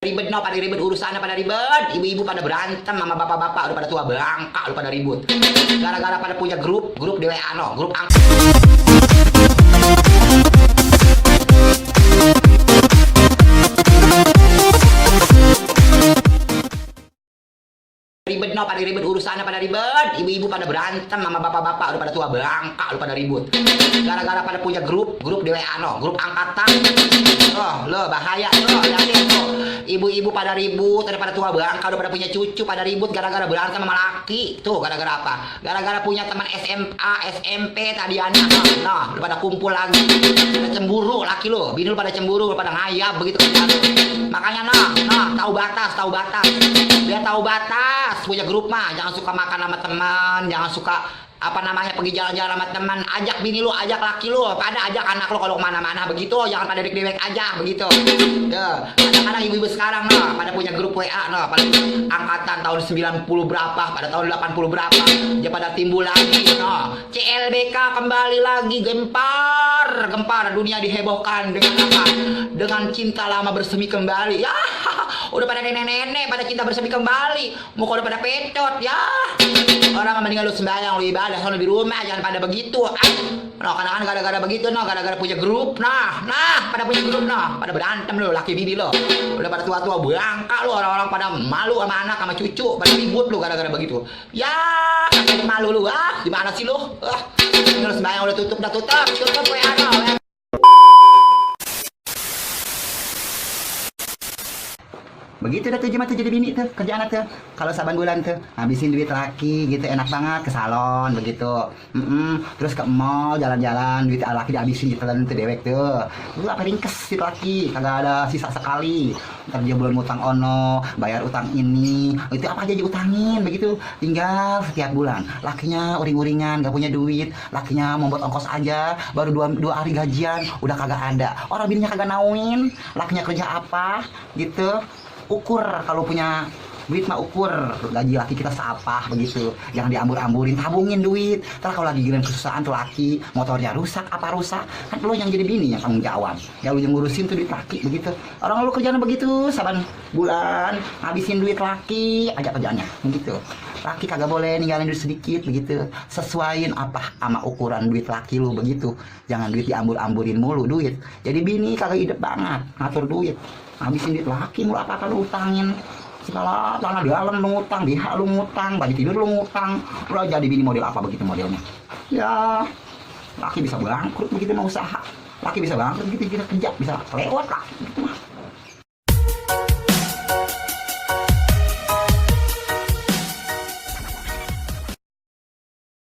Ribet no, pada ribet urusannya pada ribet, ibu-ibu pada berantem, sama bapak-bapak udah pada tua bangka, udah pada ribut. Gara-gara pada punya grup di WA no, grup ribet no, pada ribet urusannya pada ribet, ibu-ibu pada berantem, sama bapak-bapak udah pada tua bangka, udah pada ribut. Gara-gara pada punya grup di WA no, grup angkatan. Oh, lo bahaya lo, liatin lo. Ibu-ibu pada ribut, pada tua bangka udah pada punya cucu pada ribut gara-gara berantem sama laki. Tuh gara-gara apa? Gara-gara punya teman SMA, SMP tadi anak. Nah, udah pada kumpul lagi. Pada cemburu laki lo, bini lo pada cemburu, pada ngayap begitu kan. Makanya tahu batas. Dia tahu batas, punya grup mah jangan suka makan sama teman, jangan suka pergi jalan-jalan sama teman, ajak bini lu, ajak laki lu, pada ajak anak lu kalau kemana-mana begitu, jangan pada dewek aja begitu. Kadang-kadang ibu-ibu sekarang pada punya grup WA pada angkatan tahun 90 berapa, pada tahun 80 berapa, dia pada timbul lagi CLBK kembali lagi, gempar dunia dihebohkan dengan apa? Dengan cinta lama bersemi kembali. Ya, udah pada nenek-nenek pada cinta bersemi kembali, muka udah pada pecot ya. Orang mendingan lu sembahyang, lu ibadah sono di rumah, jangan pada begitu. Kadang-kadang gara-gara begitu gara-gara punya grup pada punya grup pada berantem lu, laki bini lo. Udah pada tua-tua bangka lu, orang-orang pada malu sama anak sama cucu, pada ribut lu gara-gara begitu. Ya, kagak malu lu gimana sih lu? Lu sembahyang udah tutup WA no. Begitu dah tuh cuma tuh jadi bini tuh kerjaan tuh kalau saban bulan tuh habisin duit laki gitu, enak banget ke salon begitu. Terus ke mall jalan-jalan, duit laki dihabisin gitu tuh dewek tuh. Lu apa ringkes si laki, kagak ada sisa sekali. Ntar dia belum utang ono, bayar utang ini, itu apa aja diutangin begitu. Tinggal setiap bulan lakinya uring-uringan, gak punya duit, lakinya mau buat ongkos aja, baru dua hari gajian udah kagak ada. Orang bininya kagak nauin, lakinya kerja apa gitu. Ukur kalau punya duit mah, ukur gaji laki kita seapa begitu, jangan diambur-amburin, tabungin duit. Ntar kalau lagi giliran kesusahan tuh laki, motornya rusak kan lo yang jadi bini yang tanggung jawab, ya lo yang ngurusin tuh duit laki begitu. Orang lo kerjaan begitu saban bulan habisin duit laki aja kerjaannya begitu. Laki kagak boleh ninggalin duit sedikit begitu, sesuaiin apa sama ukuran duit laki lu begitu. Jangan duit diambur-amburin mulu duit, jadi bini kagak hidup banget ngatur duit, habisin duit laki mulu, apa lu utangin segala, tanah di alam lu ngutang, di hak lu ngutang, baju tidur lu ngutang. Lu jadi bini model apa begitu modelnya? Ya, laki bisa bangkrut begitu mau usaha, laki bisa bangkrut begitu kita kerja bisa lewat lah gitu mah.